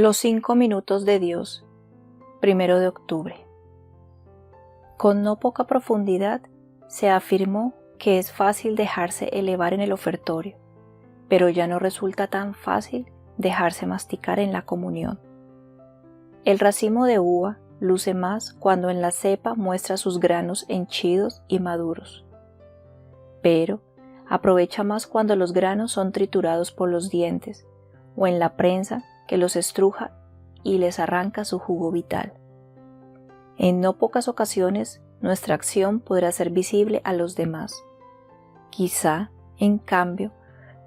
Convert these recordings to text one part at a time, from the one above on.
Los 5 minutos de Dios, 1 de octubre. Con no poca profundidad se afirmó que es fácil dejarse elevar en el ofertorio, pero ya no resulta tan fácil dejarse masticar en la comunión. El racimo de uva luce más cuando en la cepa muestra sus granos henchidos y maduros, pero aprovecha más cuando los granos son triturados por los dientes o en la prensa que los estruja y les arranca su jugo vital. En no pocas ocasiones nuestra acción podrá ser visible a los demás. Quizá, en cambio,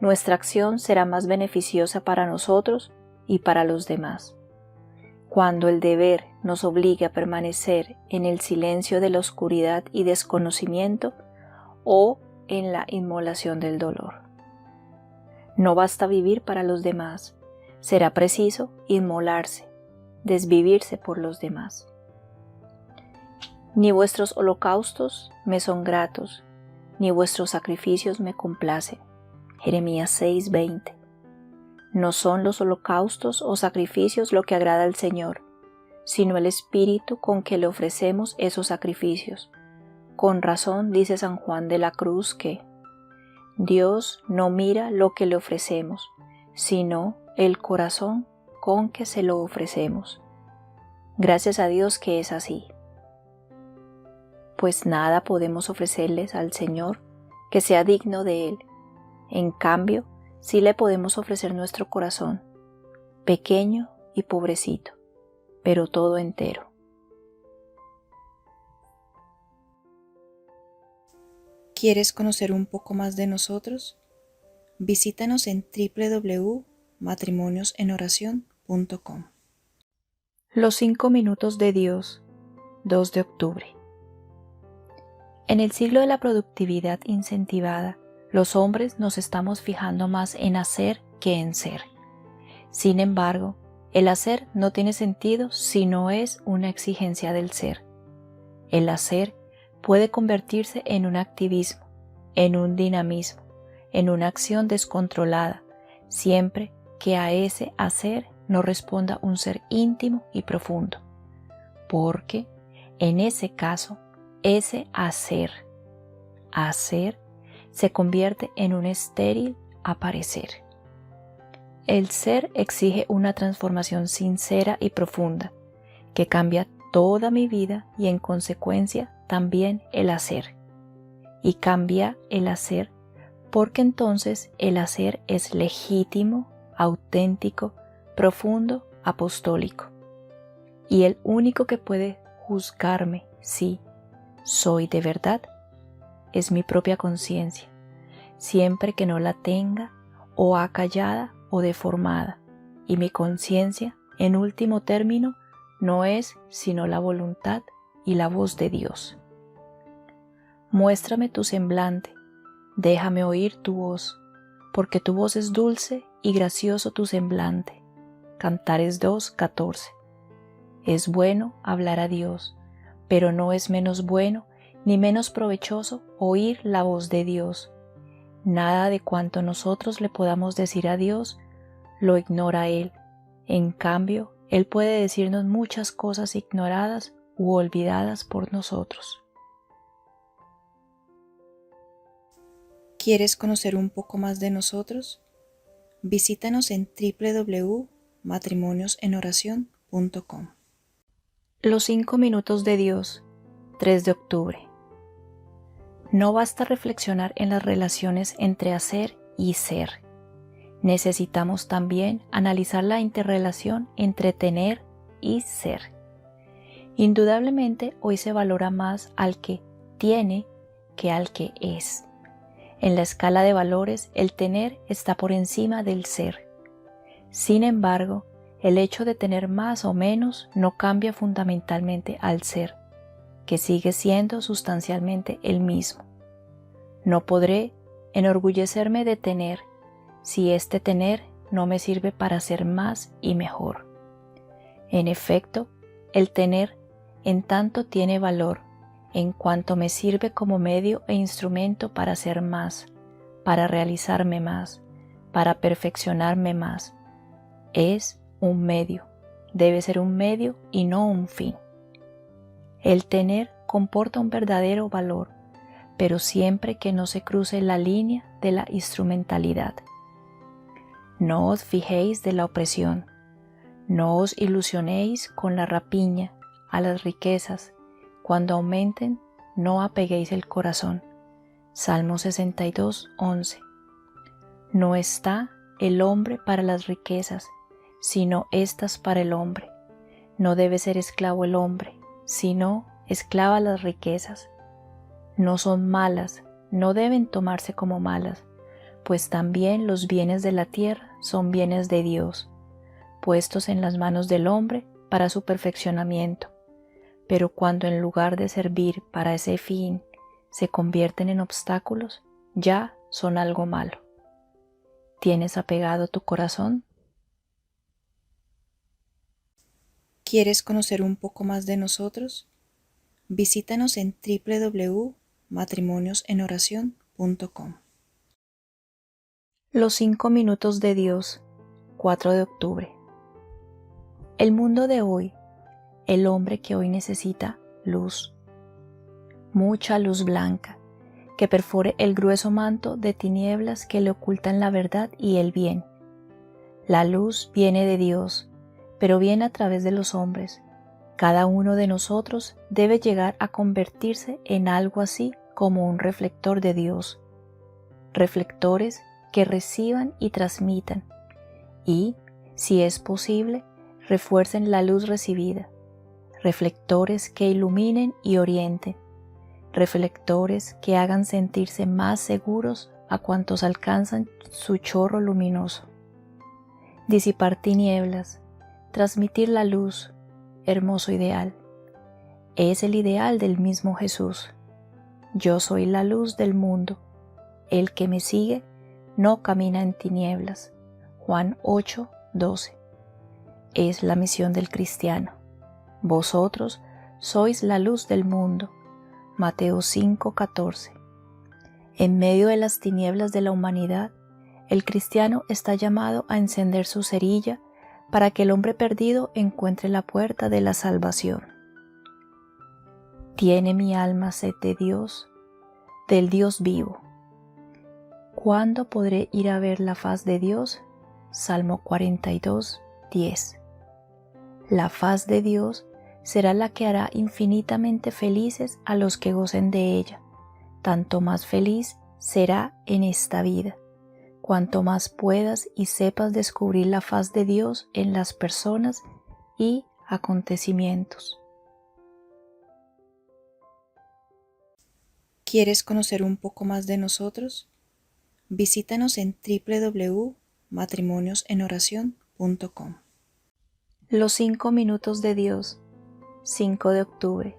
nuestra acción será más beneficiosa para nosotros y para los demás. Cuando el deber nos obligue a permanecer en el silencio de la oscuridad y desconocimiento o en la inmolación del dolor. No basta vivir para los demás, será preciso inmolarse, desvivirse por los demás. Ni vuestros holocaustos me son gratos, ni vuestros sacrificios me complacen. Jeremías 6:20. No son los holocaustos o sacrificios lo que agrada al Señor, sino el espíritu con que le ofrecemos esos sacrificios. Con razón dice San Juan de la Cruz que Dios no mira lo que le ofrecemos, sino el corazón con que se lo ofrecemos. Gracias a Dios que es así. Pues nada podemos ofrecerles al Señor que sea digno de Él. En cambio, sí le podemos ofrecer nuestro corazón, pequeño y pobrecito, pero todo entero. ¿Quieres conocer un poco más de nosotros? Visítanos en www.matrimoniosenOración.com. Los 5 minutos de Dios, 2 de octubre. En el siglo de la productividad incentivada, los hombres nos estamos fijando más en hacer que en ser. Sin embargo, el hacer no tiene sentido si no es una exigencia del ser. El hacer puede convertirse en un activismo, en un dinamismo, en una acción descontrolada, siempre que a ese hacer no responda un ser íntimo y profundo, porque en ese caso, ese hacer se convierte en un estéril aparecer. El ser exige una transformación sincera y profunda, que cambia toda mi vida y en consecuencia también el hacer. Y cambia el hacer porque entonces el hacer es legítimo, auténtico, profundo, apostólico. Y el único que puede juzgarme si soy de verdad es mi propia conciencia, siempre que no la tenga o acallada o deformada, y mi conciencia, en último término, no es sino la voluntad y la voz de Dios. Muéstrame tu semblante, déjame oír tu voz, porque tu voz es dulce y gracioso tu semblante. Cantares 2:14. Es bueno hablar a Dios, pero no es menos bueno ni menos provechoso oír la voz de Dios. Nada de cuanto nosotros le podamos decir a Dios lo ignora Él. En cambio, Él puede decirnos muchas cosas ignoradas u olvidadas por nosotros. ¿Quieres conocer un poco más de nosotros? Visítanos en www.matrimoniosenOración.com. Los 5 minutos de Dios, 3 de octubre. No basta reflexionar en las relaciones entre hacer y ser. Necesitamos también analizar la interrelación entre tener y ser. Indudablemente hoy se valora más al que tiene que al que es. En la escala de valores, el tener está por encima del ser. Sin embargo, el hecho de tener más o menos no cambia fundamentalmente al ser, que sigue siendo sustancialmente el mismo. No podré enorgullecerme de tener si este tener no me sirve para ser más y mejor. En efecto, el tener en tanto tiene valor, en cuanto me sirve como medio e instrumento para ser más, para realizarme más, para perfeccionarme más. Es un medio, debe ser un medio y no un fin. El tener comporta un verdadero valor, pero siempre que no se cruce la línea de la instrumentalidad. No os fijéis de la opresión, no os ilusionéis con la rapiña a las riquezas, cuando aumenten no apeguéis el corazón. Salmo 62, 11. No está el hombre para las riquezas, sino éstas para el hombre. No debe ser esclavo el hombre, sino esclava las riquezas. No son malas, no deben tomarse como malas, pues también los bienes de la tierra son bienes de Dios, puestos en las manos del hombre para su perfeccionamiento. Pero cuando en lugar de servir para ese fin se convierten en obstáculos, ya son algo malo. ¿Tienes apegado tu corazón? ¿Quieres conocer un poco más de nosotros? Visítanos en www.matrimoniosenoracion.com. Los 5 minutos de Dios, 4 de octubre. El mundo de hoy, el hombre que hoy necesita luz, mucha luz blanca, que perfore el grueso manto de tinieblas que le ocultan la verdad y el bien. La luz viene de Dios, pero viene a través de los hombres. Cada uno de nosotros debe llegar a convertirse en algo así como un reflector de Dios. Reflectores que reciban y transmitan, y, si es posible, refuercen la luz recibida. Reflectores que iluminen y orienten. Reflectores que hagan sentirse más seguros a cuantos alcanzan su chorro luminoso. Disipar tinieblas, transmitir la luz, hermoso ideal. Es el ideal del mismo Jesús. Yo soy la luz del mundo. El que me sigue no camina en tinieblas. Juan 8, 12. Es la misión del cristiano. Vosotros sois la luz del mundo. Mateo 5, 14. En medio de las tinieblas de la humanidad, el cristiano está llamado a encender su cerilla para que el hombre perdido encuentre la puerta de la salvación. Tiene mi alma sed de Dios, del Dios vivo. ¿Cuándo podré ir a ver la faz de Dios? Salmo 42, 10. La faz de Dios será la que hará infinitamente felices a los que gocen de ella. Tanto más feliz será en esta vida, cuanto más puedas y sepas descubrir la faz de Dios en las personas y acontecimientos. ¿Quieres conocer un poco más de nosotros? Visítanos en www.matrimoniosenoracion.com. Los 5 minutos de Dios, 5 de octubre.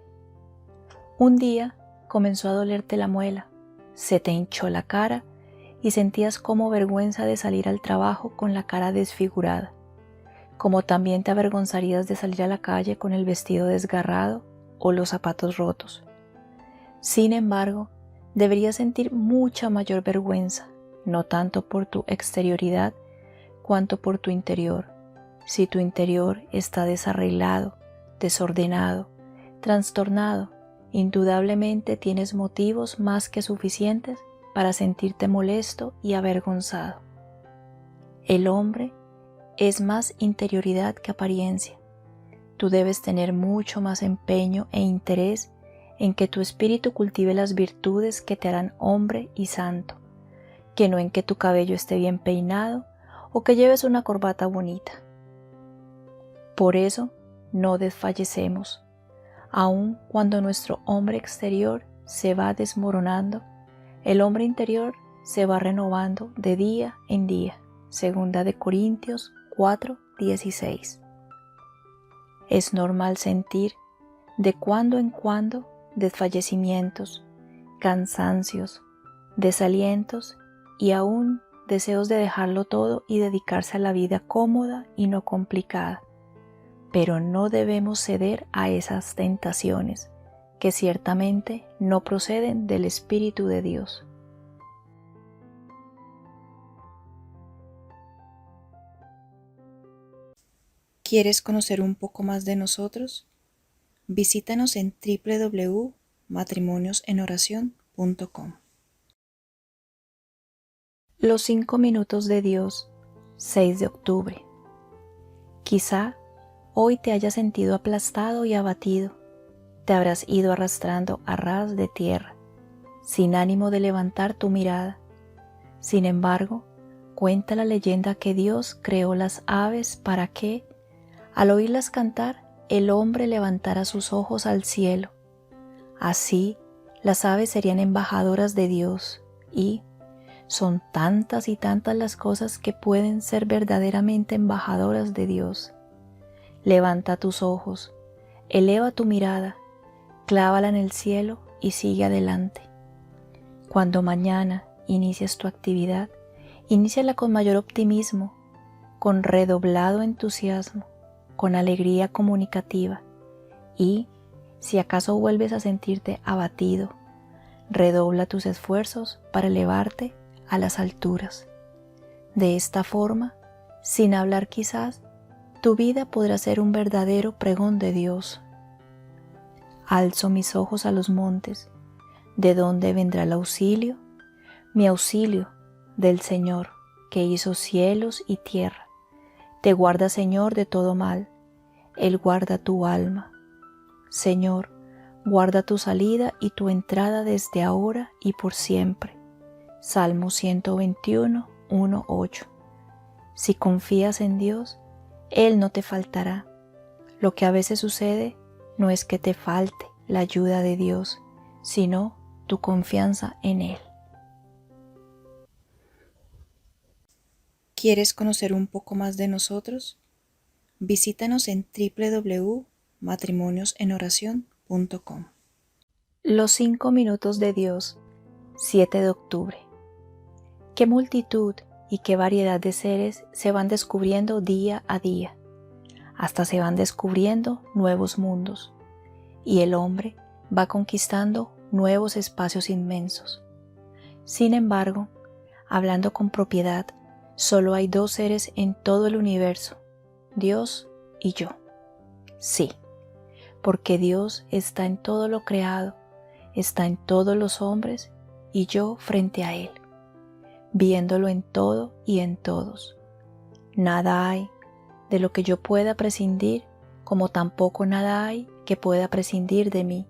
Un día comenzó a dolerte la muela, se te hinchó la cara y sentías como vergüenza de salir al trabajo con la cara desfigurada, como también te avergonzarías de salir a la calle con el vestido desgarrado o los zapatos rotos. Sin embargo, deberías sentir mucha mayor vergüenza, no tanto por tu exterioridad, cuanto por tu interior. Si tu interior está desarreglado, desordenado, trastornado, indudablemente tienes motivos más que suficientes para sentirte molesto y avergonzado. El hombre es más interioridad que apariencia. Tú debes tener mucho más empeño e interés en que tu espíritu cultive las virtudes que te harán hombre y santo, que no en que tu cabello esté bien peinado o que lleves una corbata bonita. Por eso no desfallecemos, aun cuando nuestro hombre exterior se va desmoronando, el hombre interior se va renovando de día en día. 2 Corintios 4, 16. Es normal sentir de cuando en cuando desfallecimientos, cansancios, desalientos y aún deseos de dejarlo todo y dedicarse a la vida cómoda y no complicada. Pero no debemos ceder a esas tentaciones, que ciertamente no proceden del Espíritu de Dios. ¿Quieres conocer un poco más de nosotros? Visítanos en www.matrimoniosenOración.com. Los 5 minutos de Dios, 6 de octubre. Quizá hoy te hayas sentido aplastado y abatido. Te habrás ido arrastrando a ras de tierra, sin ánimo de levantar tu mirada. Sin embargo, cuenta la leyenda que Dios creó las aves para que, al oírlas cantar, el hombre levantara sus ojos al cielo. Así, las aves serían embajadoras de Dios y son tantas y tantas las cosas que pueden ser verdaderamente embajadoras de Dios. Levanta tus ojos, eleva tu mirada, clávala en el cielo y sigue adelante. Cuando mañana inicies tu actividad, iníciala con mayor optimismo, con redoblado entusiasmo, con alegría comunicativa y, si acaso vuelves a sentirte abatido, redobla tus esfuerzos para elevarte a las alturas. De esta forma, sin hablar quizás, tu vida podrá ser un verdadero pregón de Dios. Alzo mis ojos a los montes, ¿de dónde vendrá el auxilio? Mi auxilio del Señor, que hizo cielos y tierra. Te guarda, Señor, de todo mal. Él guarda tu alma. Señor, guarda tu salida y tu entrada desde ahora y por siempre. Salmo 121, 1, 8. Si confías en Dios, Él no te faltará. Lo que a veces sucede no es que te falte la ayuda de Dios, sino tu confianza en Él. ¿Quieres conocer un poco más de nosotros? Visítanos en www.matrimoniosenOración.com. Los 5 minutos de Dios, 7 de octubre. Qué multitud y qué variedad de seres se van descubriendo día a día. Hasta se van descubriendo nuevos mundos, y el hombre va conquistando nuevos espacios inmensos. Sin embargo, hablando con propiedad, solo hay 2 seres en todo el universo, Dios y yo. Sí, porque Dios está en todo lo creado, está en todos los hombres y yo frente a Él, viéndolo en todo y en todos. Nada hay de lo que yo pueda prescindir, como tampoco nada hay que pueda prescindir de mí.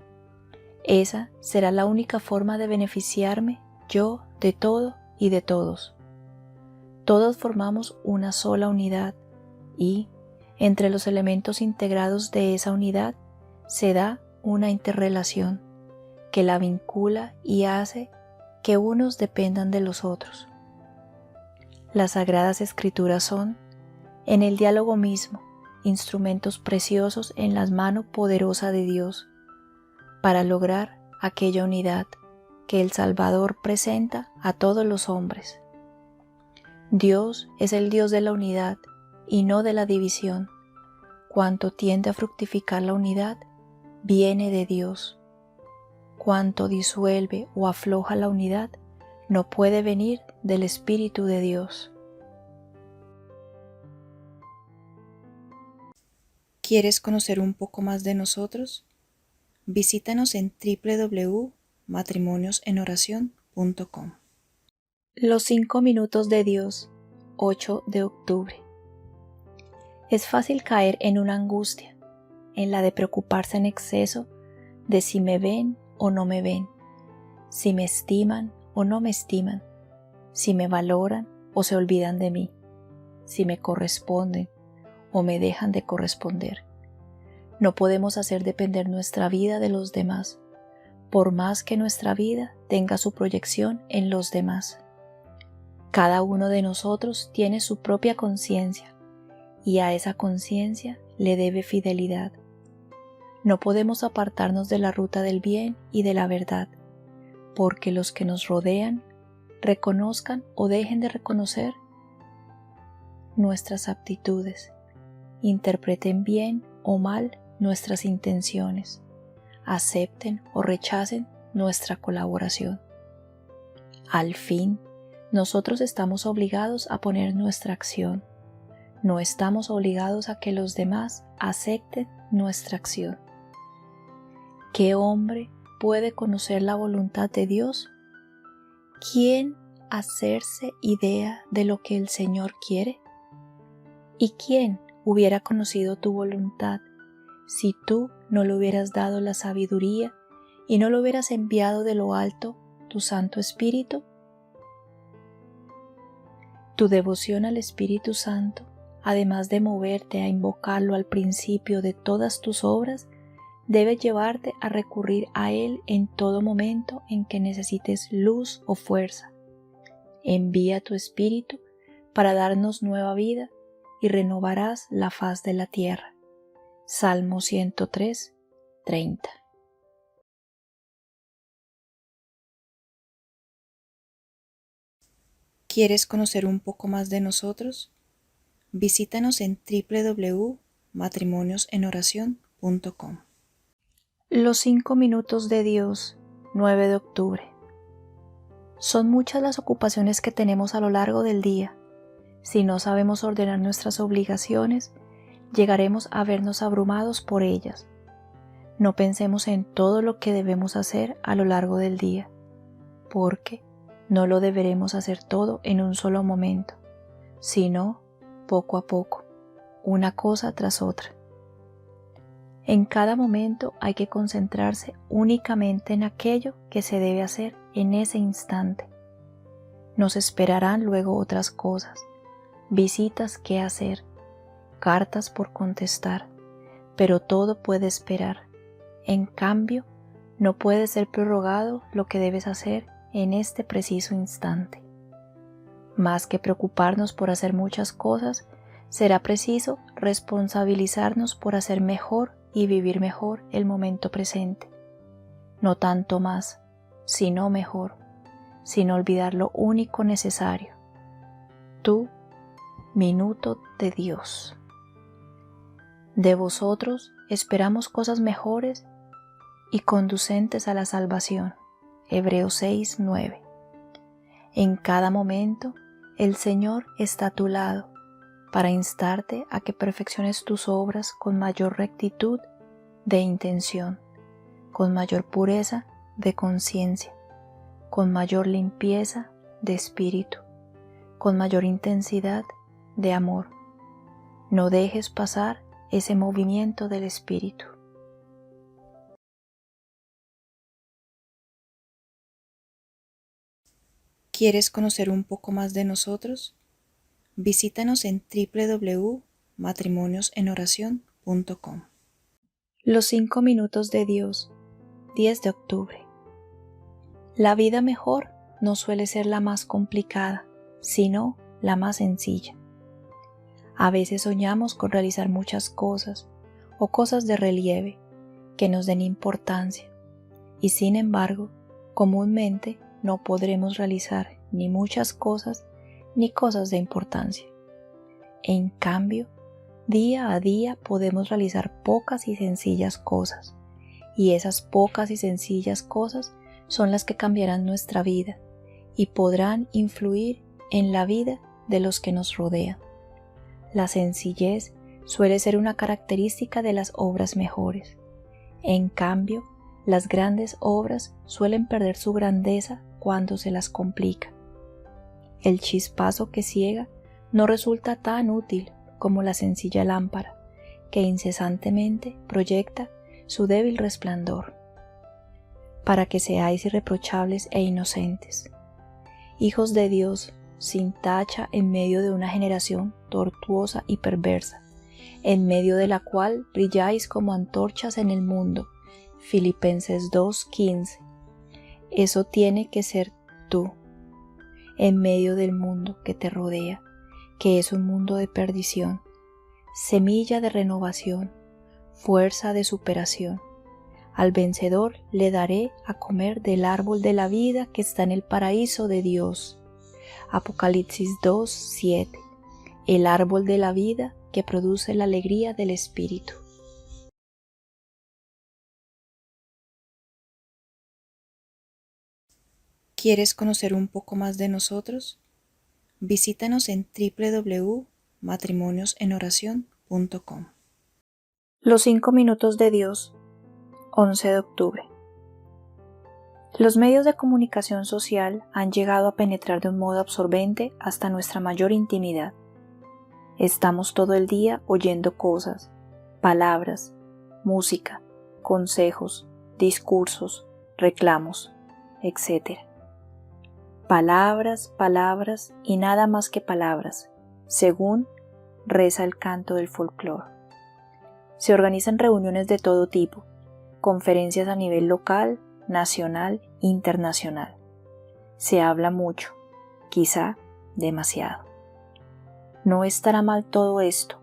Esa será la única forma de beneficiarme yo de todo y de todos. Todos formamos una sola unidad y, entre los elementos integrados de esa unidad, se da una interrelación que la vincula y hace que unos dependan de los otros. Las Sagradas Escrituras son, en el diálogo mismo, instrumentos preciosos en las manos poderosas de Dios para lograr aquella unidad que el Salvador presenta a todos los hombres. Dios es el Dios de la unidad y no de la división. Cuanto tiende a fructificar la unidad, viene de Dios. Cuanto disuelve o afloja la unidad, no puede venir del Espíritu de Dios. ¿Quieres conocer un poco más de nosotros? Visítanos en www.matrimoniosenOración.com. Los 5 minutos de Dios, 8 de octubre. Es fácil caer en una angustia, en la de preocuparse en exceso de si me ven o no me ven, si me estiman o no me estiman, si me valoran o se olvidan de mí, si me corresponden o me dejan de corresponder. No podemos hacer depender nuestra vida de los demás, por más que nuestra vida tenga su proyección en los demás. Cada uno de nosotros tiene su propia conciencia y a esa conciencia le debe fidelidad. No podemos apartarnos de la ruta del bien y de la verdad, porque los que nos rodean reconozcan o dejen de reconocer nuestras aptitudes, interpreten bien o mal nuestras intenciones, acepten o rechacen nuestra colaboración. Al fin, nosotros estamos obligados a poner nuestra acción, No estamos obligados a que los demás acepten nuestra acción. ¿Qué hombre puede conocer la voluntad de Dios? ¿Quién hacerse idea de lo que el Señor quiere? ¿Y quién hubiera conocido tu voluntad si tú no le hubieras dado la sabiduría y no le hubieras enviado de lo alto tu Santo Espíritu? Tu devoción al Espíritu Santo, además de moverte a invocarlo al principio de todas tus obras, debe llevarte a recurrir a Él en todo momento en que necesites luz o fuerza. Envía tu Espíritu para darnos nueva vida y renovarás la faz de la tierra. Salmo 103, 30. ¿Quieres conocer un poco más de nosotros? Visítanos en www.matrimoniosenoracion.com. Los 5 minutos de Dios, 9 de octubre. Son muchas las ocupaciones que tenemos a lo largo del día. Si no sabemos ordenar nuestras obligaciones, llegaremos a vernos abrumados por ellas. No pensemos en todo lo que debemos hacer a lo largo del día, porque no lo deberemos hacer todo en un solo momento, sino poco a poco, una cosa tras otra. En cada momento hay que concentrarse únicamente en aquello que se debe hacer en ese instante. Nos esperarán luego otras cosas, visitas que hacer, cartas por contestar, pero todo puede esperar. En cambio, no puede ser prorrogado lo que debes hacer en este preciso instante. Más que preocuparnos por hacer muchas cosas, será preciso responsabilizarnos por hacer mejor y vivir mejor el momento presente. No tanto más, sino mejor, sin olvidar lo único necesario. Tu minuto de Dios. De vosotros esperamos cosas mejores y conducentes a la salvación. Hebreos 6, 9. En cada momento, el Señor está a tu lado para instarte a que perfecciones tus obras con mayor rectitud de intención, con mayor pureza de conciencia, con mayor limpieza de espíritu, con mayor intensidad de amor. No dejes pasar ese movimiento del espíritu. ¿Quieres conocer un poco más de nosotros? Visítanos en www.matrimoniosenoracion.com. Los 5 minutos de Dios, 10 de octubre. La vida mejor no suele ser la más complicada, sino la más sencilla. A veces soñamos con realizar muchas cosas o cosas de relieve que nos den importancia, y sin embargo, comúnmente no podremos realizar ni muchas cosas ni cosas de importancia. En cambio, día a día podemos realizar pocas y sencillas cosas, y esas pocas y sencillas cosas son las que cambiarán nuestra vida y podrán influir en la vida de los que nos rodean. La sencillez suele ser una característica de las obras mejores. En cambio, las grandes obras suelen perder su grandeza cuando se las complica. El chispazo que ciega no resulta tan útil como la sencilla lámpara, que incesantemente proyecta su débil resplandor. Para que seáis irreprochables e inocentes, hijos de Dios sin tacha en medio de una generación tortuosa y perversa, en medio de la cual brilláis como antorchas en el mundo. Filipenses 2:15. Eso tiene que ser tú, en medio del mundo que te rodea, que es un mundo de perdición, semilla de renovación, fuerza de superación. Al vencedor le daré a comer del árbol de la vida que está en el paraíso de Dios. Apocalipsis 2:7. El árbol de la vida que produce la alegría del Espíritu. ¿Quieres conocer un poco más de nosotros? Visítanos en www.matrimoniosenoracion.com. Los 5 minutos de Dios, 11 de octubre. Los medios de comunicación social han llegado a penetrar de un modo absorbente hasta nuestra mayor intimidad. Estamos todo el día oyendo cosas, palabras, música, consejos, discursos, reclamos, etc. Palabras, palabras y nada más que palabras, según reza el canto del folclore. Se organizan reuniones de todo tipo, conferencias a nivel local, nacional, internacional. Se habla mucho, quizá demasiado. No estará mal todo esto,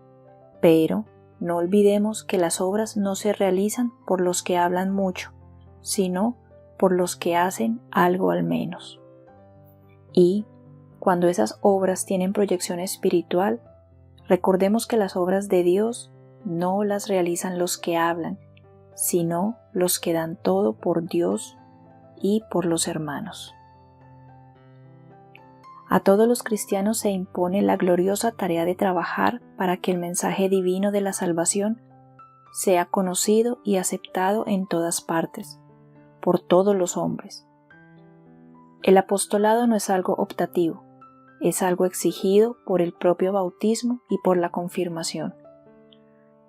pero no olvidemos que las obras no se realizan por los que hablan mucho, sino por los que hacen algo al menos. Y, cuando esas obras tienen proyección espiritual, recordemos que las obras de Dios no las realizan los que hablan, sino los que dan todo por Dios y por los hermanos. A todos los cristianos se impone la gloriosa tarea de trabajar para que el mensaje divino de la salvación sea conocido y aceptado en todas partes, por todos los hombres. El apostolado no es algo optativo, es algo exigido por el propio bautismo y por la confirmación.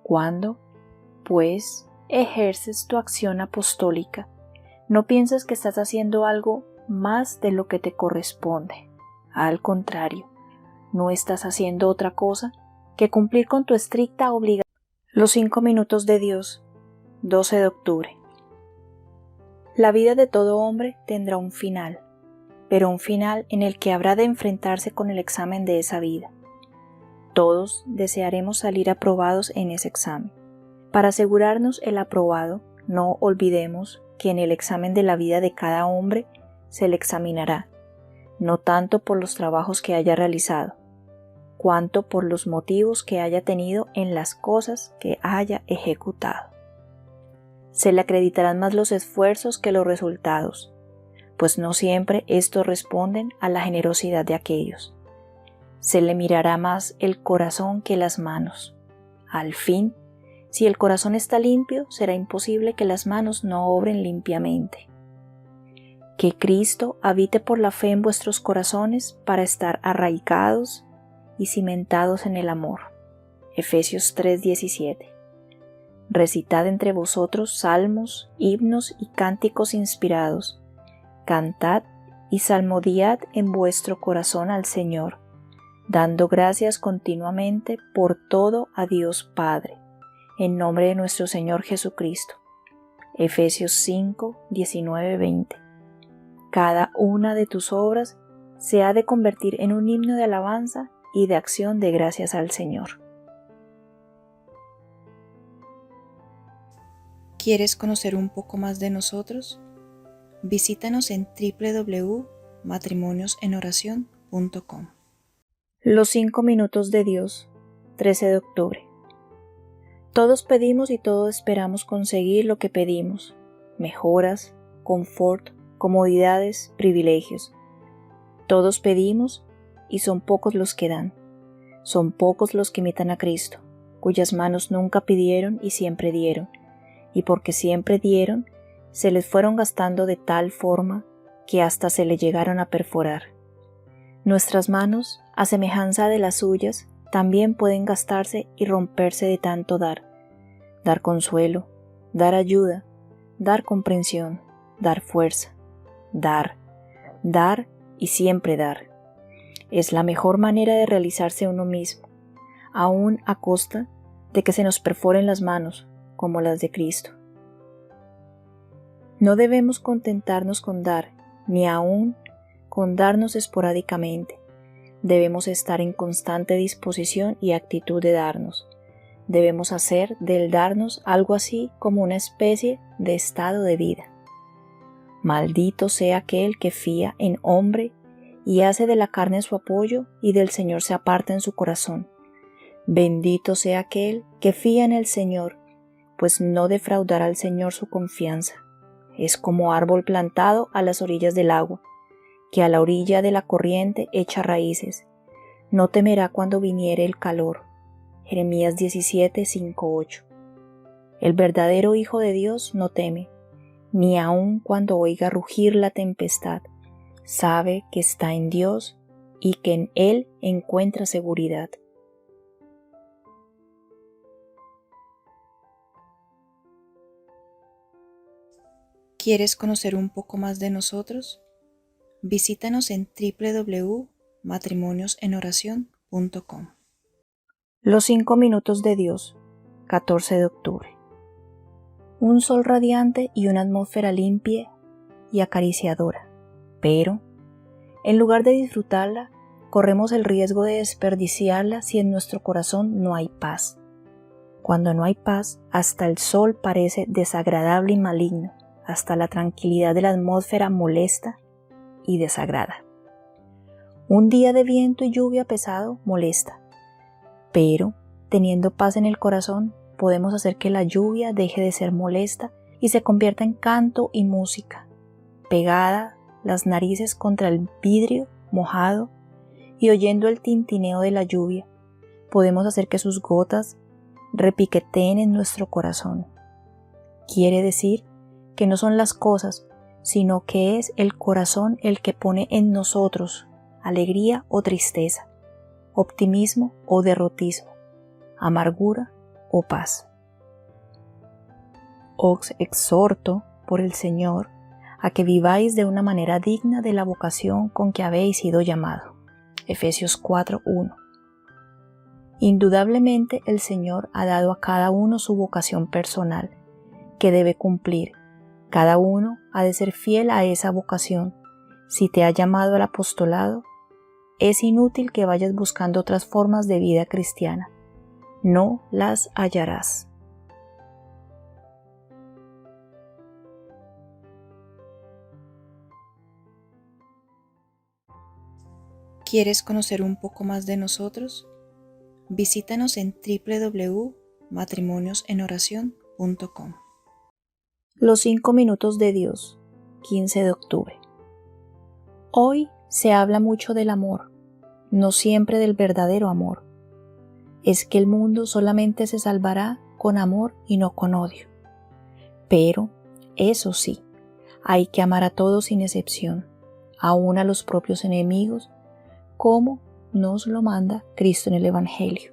Cuando, pues, ejerces tu acción apostólica, no pienses que estás haciendo algo más de lo que te corresponde. Al contrario, no estás haciendo otra cosa que cumplir con tu estricta obligación. Los 5 minutos de Dios, 12 de octubre. La vida de todo hombre tendrá un final, pero un final en el que habrá de enfrentarse con el examen de esa vida. Todos desearemos salir aprobados en ese examen. Para asegurarnos el aprobado, no olvidemos que en el examen de la vida de cada hombre se le examinará, no tanto por los trabajos que haya realizado, cuanto por los motivos que haya tenido en las cosas que haya ejecutado. Se le acreditarán más los esfuerzos que los resultados, pues no siempre estos responden a la generosidad de aquellos. Se le mirará más el corazón que las manos. Al fin, si el corazón está limpio, será imposible que las manos no obren limpiamente. Que Cristo habite por la fe en vuestros corazones para estar arraigados y cimentados en el amor. Efesios 3:17. Recitad entre vosotros salmos, himnos y cánticos inspirados. Cantad y salmodiad en vuestro corazón al Señor, dando gracias continuamente por todo a Dios Padre, en nombre de nuestro Señor Jesucristo. Efesios 5:19-20. Cada una de tus obras se ha de convertir en un himno de alabanza y de acción de gracias al Señor. ¿Quieres conocer un poco más de nosotros? Visítanos en www.matrimoniosenoracion.com. Los 5 minutos de Dios, 13 de octubre. Todos pedimos y todos esperamos conseguir lo que pedimos: mejoras, confort, comodidades, privilegios. Todos pedimos y son pocos los que dan. Son pocos los que imitan a Cristo, cuyas manos nunca pidieron y siempre dieron, y porque siempre dieron, se les fueron gastando de tal forma que hasta se le llegaron a perforar. Nuestras manos, a semejanza de las suyas, también pueden gastarse y romperse de tanto dar. Dar consuelo, dar ayuda, dar comprensión, dar fuerza, dar y siempre dar. Es la mejor manera de realizarse uno mismo, aun a costa de que se nos perforen las manos, como las de Cristo. No debemos contentarnos con dar, ni aun con darnos esporádicamente. Debemos estar en constante disposición y actitud de darnos. Debemos hacer del darnos algo así como una especie de estado de vida. Maldito sea aquel que fía en hombre y hace de la carne su apoyo y del Señor se aparta en su corazón. Bendito sea aquel que fía en el Señor, pues no defraudará al Señor su confianza. Es como árbol plantado a las orillas del agua, que a la orilla de la corriente echa raíces. no temerá cuando viniere el calor. Jeremías 17, 5, 8. El verdadero Hijo de Dios no teme, ni aun cuando oiga rugir la tempestad. Sabe que está en Dios y que en Él encuentra seguridad. ¿Quieres conocer un poco más de nosotros? Visítanos en www.matrimoniosenoracion.com. Los 5 minutos de Dios, 14 de octubre. Un sol radiante y una atmósfera limpia y acariciadora, pero, en lugar de disfrutarla, corremos el riesgo de desperdiciarla si en nuestro corazón no hay paz. Cuando no hay paz, hasta el sol parece desagradable y maligno, hasta la tranquilidad de la atmósfera molesta y desagrada. Un día de viento y lluvia pesado molesta, pero teniendo paz en el corazón podemos hacer que la lluvia deje de ser molesta y se convierta en canto y música, pegada las narices contra el vidrio mojado y oyendo el tintineo de la lluvia, podemos hacer que sus gotas repiqueteen en nuestro corazón. Quiere decir que no son las cosas, sino que es el corazón el que pone en nosotros alegría o tristeza, optimismo o derrotismo, amargura o paz. Os exhorto por el Señor a que viváis de una manera digna de la vocación con que habéis sido llamado. Efesios 4:1. Indudablemente el Señor ha dado a cada uno su vocación personal, que debe cumplir. Cada uno ha de ser fiel a esa vocación. Si te ha llamado al apostolado, es inútil que vayas buscando otras formas de vida cristiana. No las hallarás. ¿Quieres conocer un poco más de nosotros? Visítanos en www.matrimoniosenoracion.com. Los 5 minutos de Dios, 15 de octubre. Hoy se habla mucho del amor, no siempre del verdadero amor. Es que el mundo solamente se salvará con amor y no con odio. Pero, eso sí, hay que amar a todos sin excepción, aun a los propios enemigos, como nos lo manda Cristo en el Evangelio.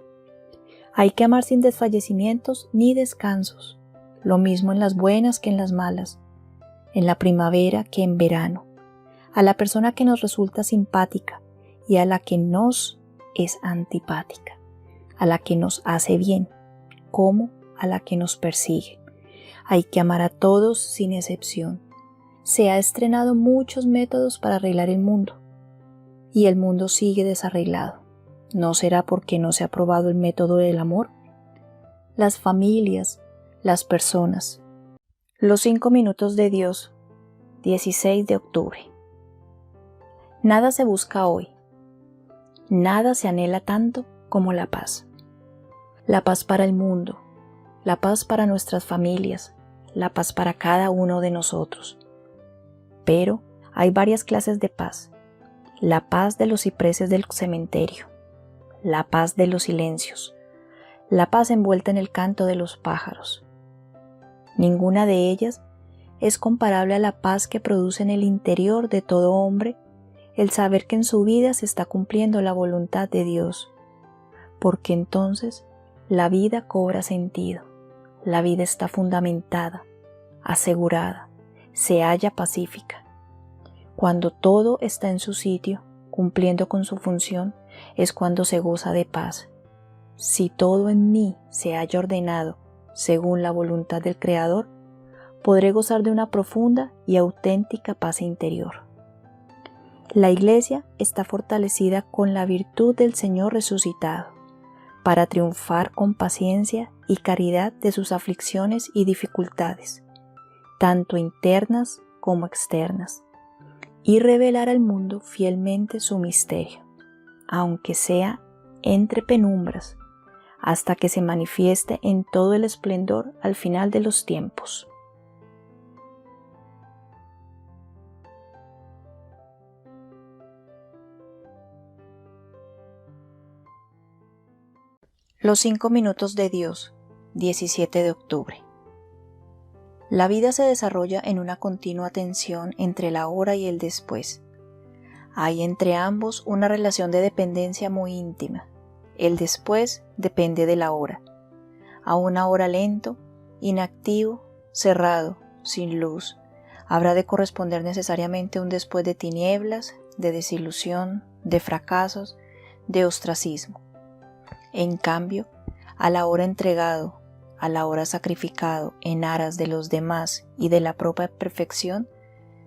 Hay que amar sin desfallecimientos ni descansos, lo mismo en las buenas que en las malas, en la primavera que en verano, a la persona que nos resulta simpática y a la que nos es antipática, a la que nos hace bien, como a la que nos persigue. Hay que amar a todos sin excepción. Se ha estrenado muchos métodos para arreglar el mundo, y el mundo sigue desarreglado. ¿No será porque no se ha probado el método del amor? Las familias, las personas. Los 5 minutos de Dios, 16 de octubre. Nada se busca hoy. Nada se anhela tanto como la paz. La paz para el mundo, la paz para nuestras familias, la paz para cada uno de nosotros. Pero hay varias clases de paz. La paz de los cipreses del cementerio, la paz de los silencios, la paz envuelta en el canto de los pájaros. Ninguna de ellas es comparable a la paz que produce en el interior de todo hombre el saber que en su vida se está cumpliendo la voluntad de Dios, porque entonces la vida cobra sentido, la vida está fundamentada, asegurada, se halla pacífica. Cuando todo está en su sitio, cumpliendo con su función, es cuando se goza de paz. Si todo en mí se halla ordenado según la voluntad del Creador, podré gozar de una profunda y auténtica paz interior. La Iglesia está fortalecida con la virtud del Señor resucitado, para triunfar con paciencia y caridad de sus aflicciones y dificultades, tanto internas como externas, y revelar al mundo fielmente su misterio, aunque sea entre penumbras, hasta que se manifieste en todo el esplendor al final de los tiempos. Los 5 minutos de Dios, 17 de octubre. La vida se desarrolla en una continua tensión entre el ahora y el después. Hay entre ambos una relación de dependencia muy íntima. El después depende del ahora. A un ahora lento, inactivo, cerrado, sin luz, habrá de corresponder necesariamente un después de tinieblas, de desilusión, de fracasos, de ostracismo. En cambio, a la hora entregado, a la hora sacrificado en aras de los demás y de la propia perfección,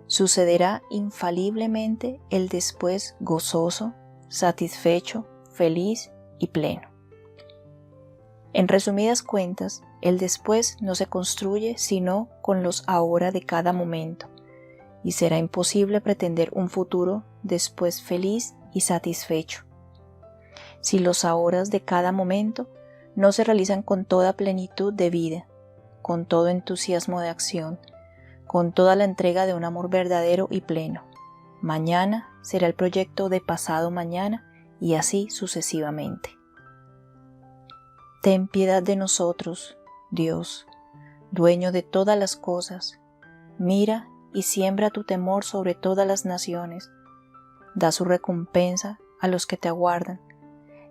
sucederá infaliblemente el después gozoso, satisfecho, feliz y pleno. En resumidas cuentas, el después no se construye sino con los ahora de cada momento, y será imposible pretender un futuro después feliz y satisfecho. Si los ahoras de cada momento no se realizan con toda plenitud de vida, con todo entusiasmo de acción, con toda la entrega de un amor verdadero y pleno, mañana será el proyecto de pasado mañana y así sucesivamente. Ten piedad de nosotros, Dios, dueño de todas las cosas. Mira y siembra tu temor sobre todas las naciones. Da su recompensa a los que te aguardan.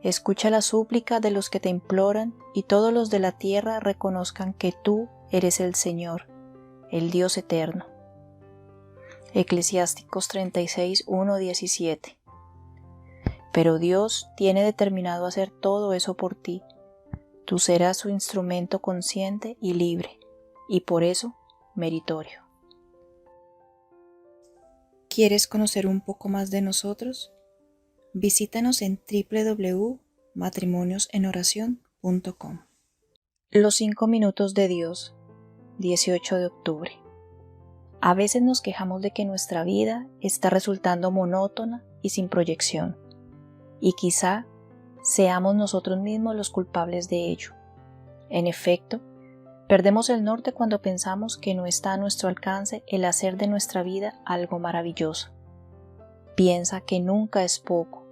Escucha la súplica de los que te imploran y todos los de la tierra reconozcan que tú eres el Señor, el Dios eterno. Eclesiásticos 36, 1-17. Pero Dios tiene determinado hacer todo eso por ti. Tú serás su instrumento consciente y libre, y por eso meritorio. ¿Quieres conocer un poco más de nosotros? Visítanos en www.matrimoniosenoracion.com. Los 5 minutos de Dios, 18 de octubre. A veces nos quejamos de que nuestra vida está resultando monótona y sin proyección, y quizá seamos nosotros mismos los culpables de ello. En efecto, perdemos el norte cuando pensamos que no está a nuestro alcance el hacer de nuestra vida algo maravilloso. Piensa que nunca es poco,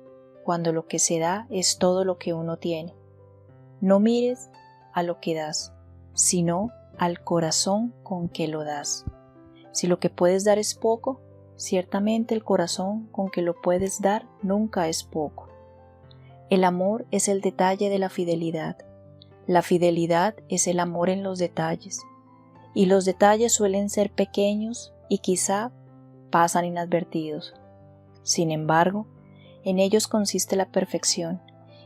cuando lo que se da es todo lo que uno tiene. No mires a lo que das, sino al corazón con que lo das. Si lo que puedes dar es poco, ciertamente el corazón con que lo puedes dar nunca es poco. El amor es el detalle de la fidelidad. La fidelidad es el amor en los detalles. Y los detalles suelen ser pequeños y quizá pasan inadvertidos. Sin embargo, en ellos consiste la perfección,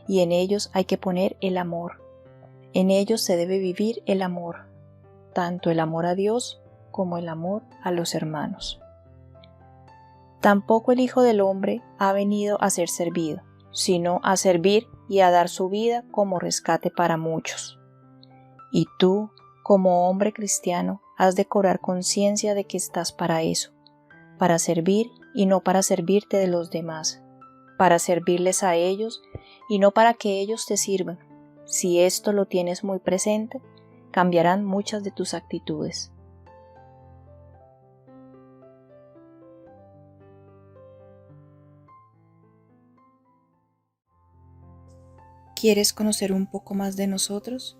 y en ellos hay que poner el amor. En ellos se debe vivir el amor, tanto el amor a Dios como el amor a los hermanos. Tampoco el Hijo del Hombre ha venido a ser servido, sino a servir y a dar su vida como rescate para muchos. Y tú, como hombre cristiano, has de cobrar conciencia de que estás para eso, para servir y no para servirte de los demás, para servirles a ellos y no para que ellos te sirvan. Si esto lo tienes muy presente, cambiarán muchas de tus actitudes. ¿Quieres conocer un poco más de nosotros?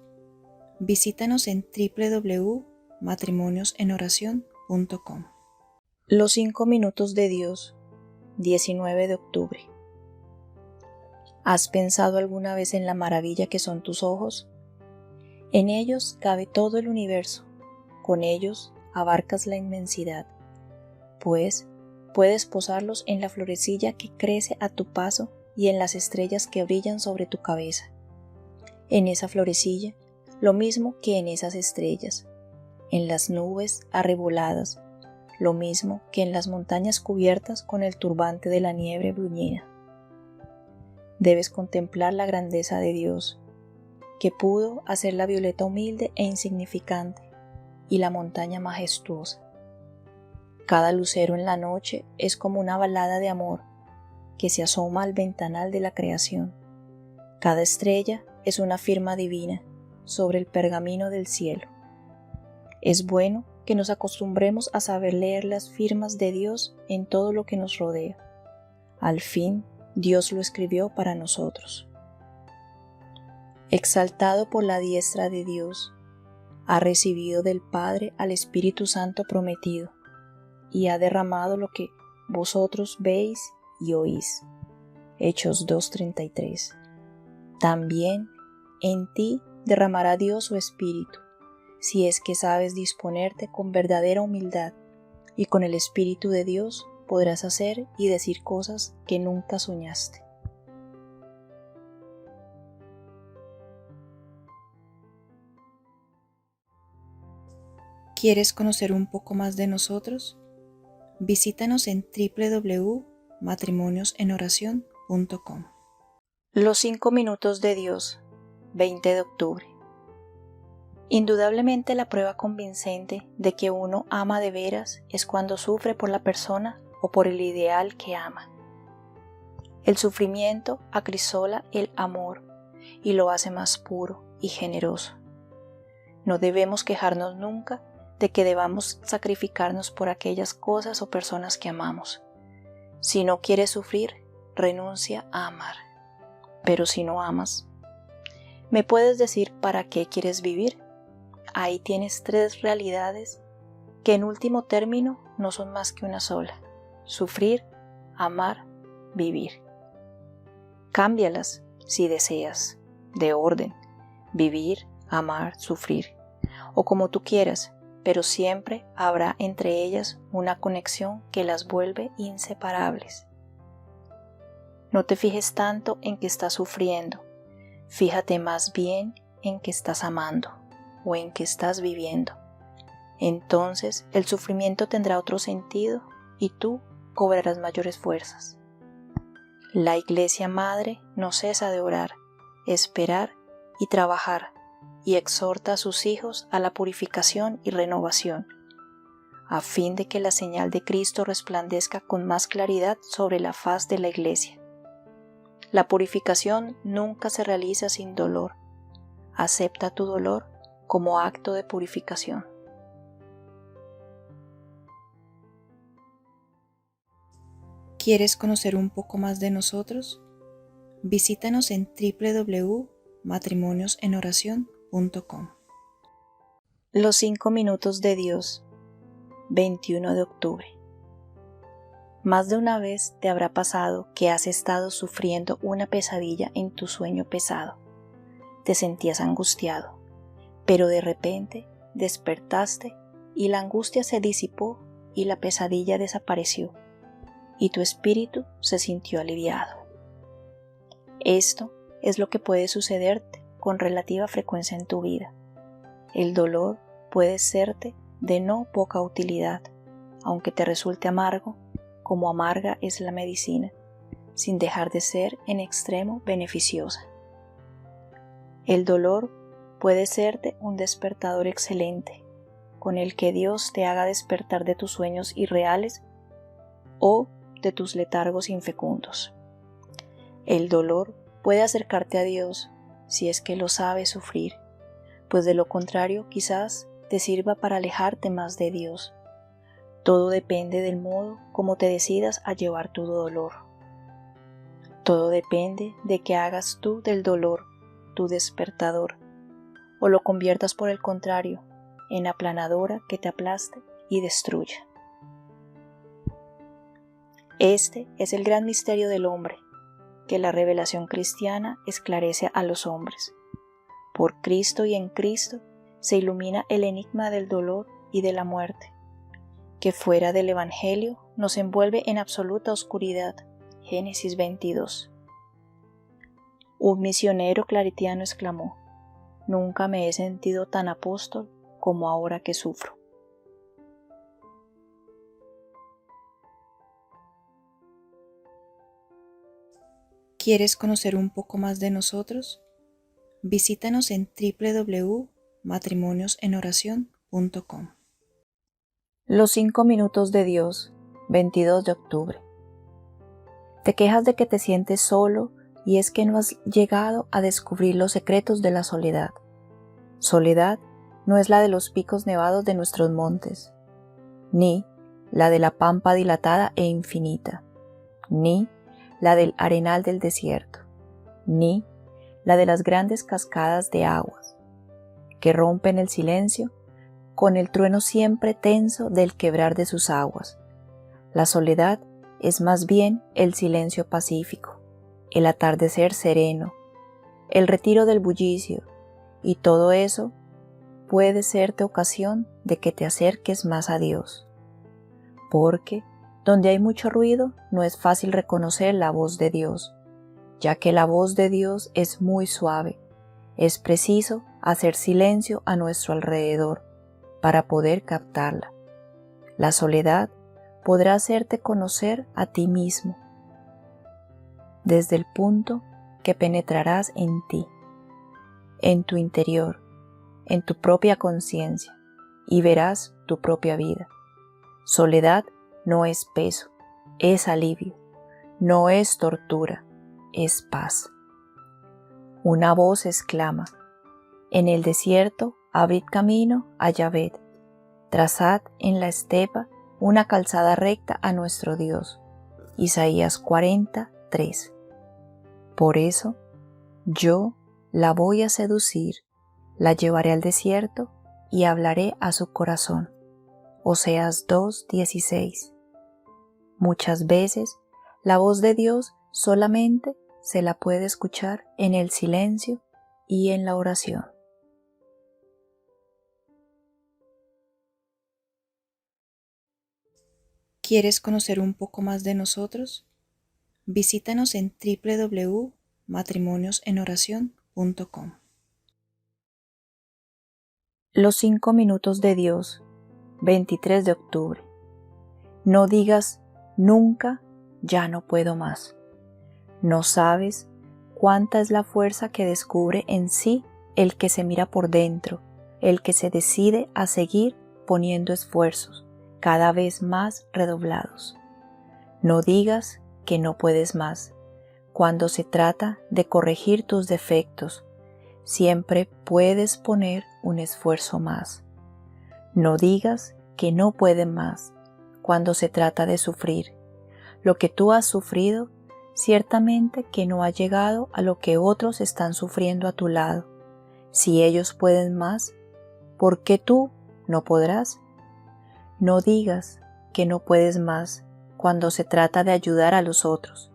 Visítanos en www.matrimoniosenoracion.com. Los 5 minutos de Dios, 19 de octubre. ¿Has pensado alguna vez en la maravilla que son tus ojos? En ellos cabe todo el universo, con ellos abarcas la inmensidad, pues puedes posarlos en la florecilla que crece a tu paso y en las estrellas que brillan sobre tu cabeza. En esa florecilla, lo mismo que en esas estrellas, en las nubes arreboladas, lo mismo que en las montañas cubiertas con el turbante de la nieve bruñida. Debes contemplar la grandeza de Dios, que pudo hacer la violeta humilde e insignificante y la montaña majestuosa. Cada lucero en la noche es como una balada de amor que se asoma al ventanal de la creación. Cada estrella es una firma divina sobre el pergamino del cielo. Es bueno que nos acostumbremos a saber leer las firmas de Dios en todo lo que nos rodea. Al fin, Dios lo escribió para nosotros. exaltado por la diestra de Dios, ha recibido del Padre al Espíritu Santo prometido, y ha derramado lo que vosotros veis y oís. Hechos 2:33. También en ti derramará Dios su Espíritu, si es que sabes disponerte con verdadera humildad, y con el Espíritu de Dios podrás hacer y decir cosas que nunca soñaste. ¿Quieres conocer un poco más de nosotros? Visítanos en www.matrimoniosenoracion.com. Los 5 minutos de Dios, 20 de octubre. Indudablemente la prueba convincente de que uno ama de veras es cuando sufre por la persona o por el ideal que ama. El sufrimiento acrisola el amor y lo hace más puro y generoso. No debemos quejarnos nunca de que debamos sacrificarnos por aquellas cosas o personas que amamos. Si no quieres sufrir, renuncia a amar. Pero si no amas, ¿me puedes decir para qué quieres vivir? Ahí tienes 3 realidades que en último término no son más que una sola: sufrir, amar, vivir. Cámbialas si deseas, de orden: vivir, amar, sufrir, o como tú quieras, pero siempre habrá entre ellas una conexión que las vuelve inseparables. No te fijes tanto en que estás sufriendo, fíjate más bien en que estás amando o en que estás viviendo. Entonces el sufrimiento tendrá otro sentido y tú cobrarás mayores fuerzas. La Iglesia Madre no cesa de orar, esperar y trabajar, y exhorta a sus hijos a la purificación y renovación, a fin de que la señal de Cristo resplandezca con más claridad sobre la faz de la Iglesia. La purificación nunca se realiza sin dolor. Acepta tu dolor como acto de purificación. ¿Quieres conocer un poco más de nosotros? Visítanos en www.matrimoniosenoracion.com. Los 5 minutos de Dios, 21 de octubre. Más de una vez te habrá pasado que has estado sufriendo una pesadilla en tu sueño pesado. Te sentías angustiado, pero de repente despertaste y la angustia se disipó y la pesadilla desapareció, y tu espíritu se sintió aliviado. Esto es lo que puede sucederte con relativa frecuencia en tu vida. El dolor puede serte de no poca utilidad, aunque te resulte amargo, como amarga es la medicina, sin dejar de ser en extremo beneficiosa. El dolor puede serte un despertador excelente, con el que Dios te haga despertar de tus sueños irreales o de tus letargos infecundos. El dolor puede acercarte a Dios si es que lo sabes sufrir, pues de lo contrario quizás te sirva para alejarte más de Dios. Todo depende del modo como te decidas a llevar tu dolor. Todo depende de que hagas tú del dolor tu despertador, o lo conviertas por el contrario en aplanadora que te aplaste y destruya. Este es el gran misterio del hombre, que la revelación cristiana esclarece a los hombres. Por Cristo y en Cristo se ilumina el enigma del dolor y de la muerte, que fuera del Evangelio nos envuelve en absoluta oscuridad. Génesis 22. Un misionero claretiano exclamó: «Nunca me he sentido tan apóstol como ahora que sufro». ¿Quieres conocer un poco más de nosotros? Visítanos en www.matrimoniosenoracion.com. Los 5 minutos de Dios, 22 de octubre. Te quejas de que te sientes solo y es que no has llegado a descubrir los secretos de la soledad. Soledad no es la de los picos nevados de nuestros montes, ni la de la pampa dilatada e infinita, ni la del arenal del desierto, ni la de las grandes cascadas de aguas, que rompen el silencio con el trueno siempre tenso del quebrar de sus aguas. La soledad es más bien el silencio pacífico, el atardecer sereno, el retiro del bullicio, y todo eso puede serte ocasión de que te acerques más a Dios. Porque donde hay mucho ruido no es fácil reconocer la voz de Dios, ya que la voz de Dios es muy suave. Es preciso hacer silencio a nuestro alrededor para poder captarla. La soledad podrá hacerte conocer a ti mismo desde el punto que penetrarás en ti, en tu interior, en tu propia conciencia, y verás tu propia vida. Soledad no es peso, es alivio, no es tortura, es paz. Una voz exclama: en el desierto abrid camino a Yahvé, trazad en la estepa una calzada recta a nuestro Dios. Isaías 40:3. Por eso, yo la voy a seducir, la llevaré al desierto y hablaré a su corazón. Oseas 2:16. Muchas veces, la voz de Dios solamente se la puede escuchar en el silencio y en la oración. ¿Quieres conocer un poco más de nosotros? Visítanos en www.matrimoniosenoracion.com. Los 5 minutos de Dios, 23 de octubre. No digas nunca, ya no puedo más. No sabes cuánta es la fuerza que descubre en sí el que se mira por dentro, el que se decide a seguir poniendo esfuerzos cada vez más redoblados. No digas que no puedes más. Cuando se trata de corregir tus defectos, siempre puedes poner un esfuerzo más. No digas que no pueden más. Cuando se trata de sufrir, lo que tú has sufrido, ciertamente que no ha llegado a lo que otros están sufriendo a tu lado. Si ellos pueden más, ¿por qué tú no podrás? No digas que no puedes más cuando se trata de ayudar a los otros.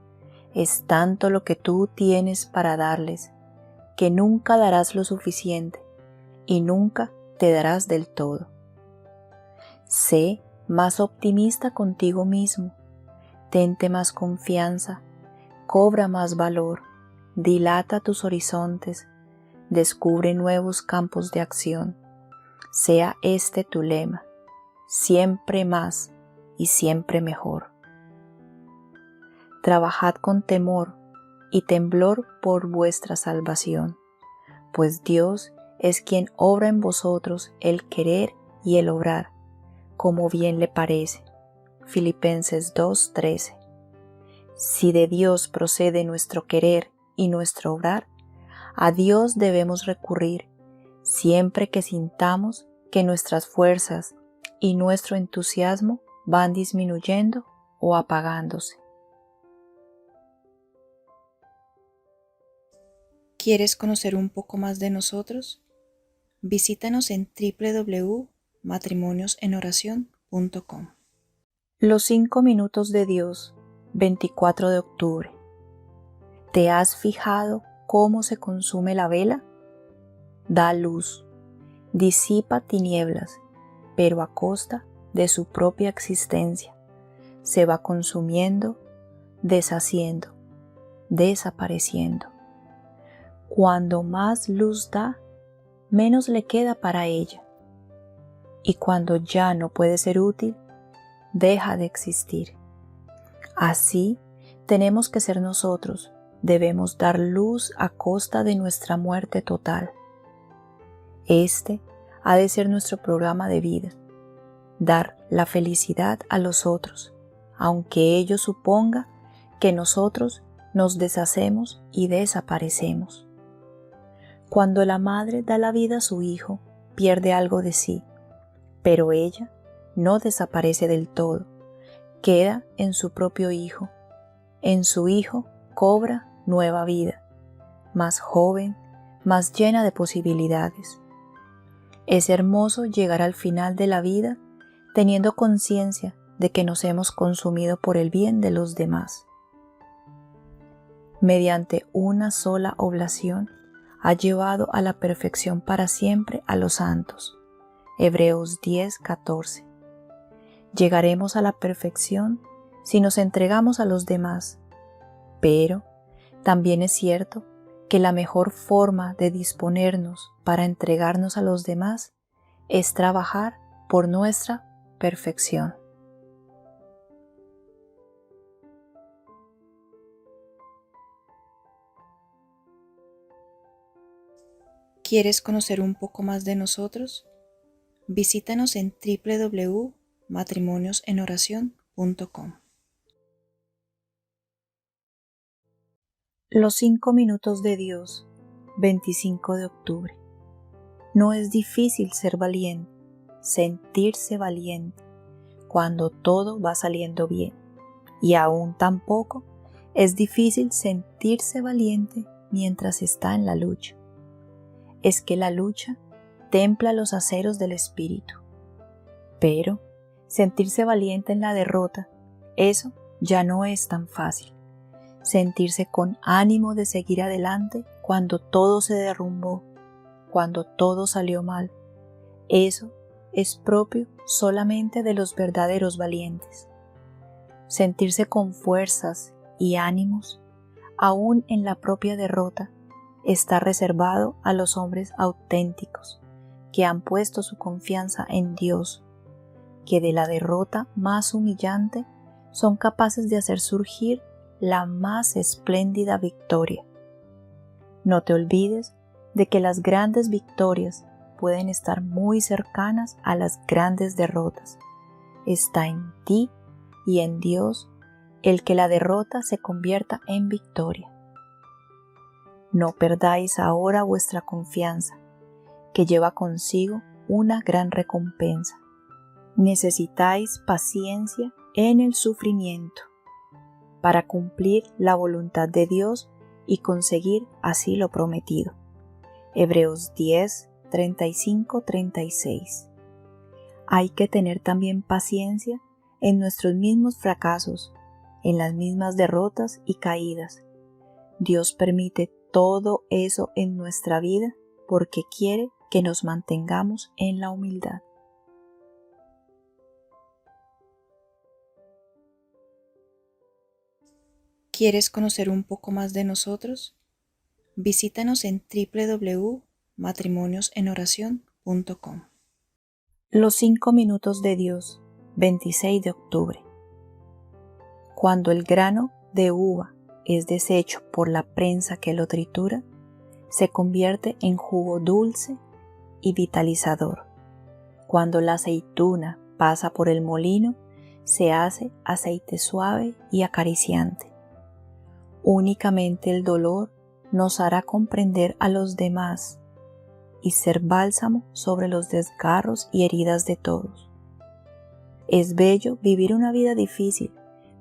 Es tanto lo que tú tienes para darles, que nunca darás lo suficiente y nunca te darás del todo. Sé más optimista contigo mismo, tente más confianza, cobra más valor, dilata tus horizontes, descubre nuevos campos de acción. Sea este tu lema: siempre más y siempre mejor. Trabajad con temor y temblor por vuestra salvación, pues Dios es quien obra en vosotros el querer y el obrar, como bien le parece. Filipenses 2:13. Si de Dios procede nuestro querer y nuestro obrar, a Dios debemos recurrir siempre que sintamos que nuestras fuerzas y nuestro entusiasmo van disminuyendo o apagándose. ¿Quieres conocer un poco más de nosotros? Visítanos en www.matrimoniosenoracion.com. Los 5 minutos de Dios, 24 de octubre. ¿Te has fijado cómo se consume la vela? Da luz, disipa tinieblas, pero a costa de su propia existencia. Se va consumiendo, deshaciendo, desapareciendo. Cuando más luz da, menos le queda para ella. Y cuando ya no puede ser útil, deja de existir. Así tenemos que ser nosotros. Debemos dar luz a costa de nuestra muerte total. Este ha de ser nuestro programa de vida: dar la felicidad a los otros, aunque ello suponga que nosotros nos deshacemos y desaparecemos. Cuando la madre da la vida a su hijo, pierde algo de sí, pero ella no desaparece del todo, queda en su propio hijo. En su hijo cobra nueva vida. más joven, más llena de posibilidades. Es hermoso llegar al final de la vida teniendo conciencia de que nos hemos consumido por el bien de los demás. Mediante una sola oblación ha llevado a la perfección para siempre a los santos. Hebreos 10:14. Llegaremos a la perfección si nos entregamos a los demás, pero también es cierto que la mejor forma de disponernos para entregarnos a los demás es trabajar por nuestra perfección. ¿Quieres conocer un poco más de nosotros? Visítanos en www.matrimoniosenoracion.com. Los 5 minutos de Dios, 25 de octubre. No es difícil ser valiente, sentirse valiente, cuando todo va saliendo bien. Y aún tampoco es difícil sentirse valiente mientras está en la lucha. Es que la lucha templa los aceros del espíritu. Pero sentirse valiente en la derrota, eso ya no es tan fácil. Sentirse con ánimo de seguir adelante cuando todo se derrumbó, cuando todo salió mal, eso es propio solamente de los verdaderos valientes. Sentirse con fuerzas y ánimos, aún en la propia derrota, está reservado a los hombres auténticos, que han puesto su confianza en Dios, que de la derrota más humillante son capaces de hacer surgir la más espléndida victoria. No te olvides de que las grandes victorias pueden estar muy cercanas a las grandes derrotas. Está en ti y en Dios el que la derrota se convierta en victoria. No perdáis ahora vuestra confianza, que lleva consigo una gran recompensa. Necesitáis paciencia en el sufrimiento para cumplir la voluntad de Dios y conseguir así lo prometido. Hebreos 10:35-36. Hay que tener también paciencia en nuestros mismos fracasos, en las mismas derrotas y caídas. Dios permite todo eso en nuestra vida porque quiere que nos mantengamos en la humildad. ¿Quieres conocer un poco más de nosotros? Visítanos en www.matrimoniosenoracion.com. Los 5 minutos de Dios, 26 de octubre. Cuando el grano de uva es deshecho por la prensa que lo tritura, se convierte en jugo dulce y vitalizador. Cuando la aceituna pasa por el molino, se hace aceite suave y acariciante. Únicamente el dolor nos hará comprender a los demás y ser bálsamo sobre los desgarros y heridas de todos. Es bello vivir una vida difícil,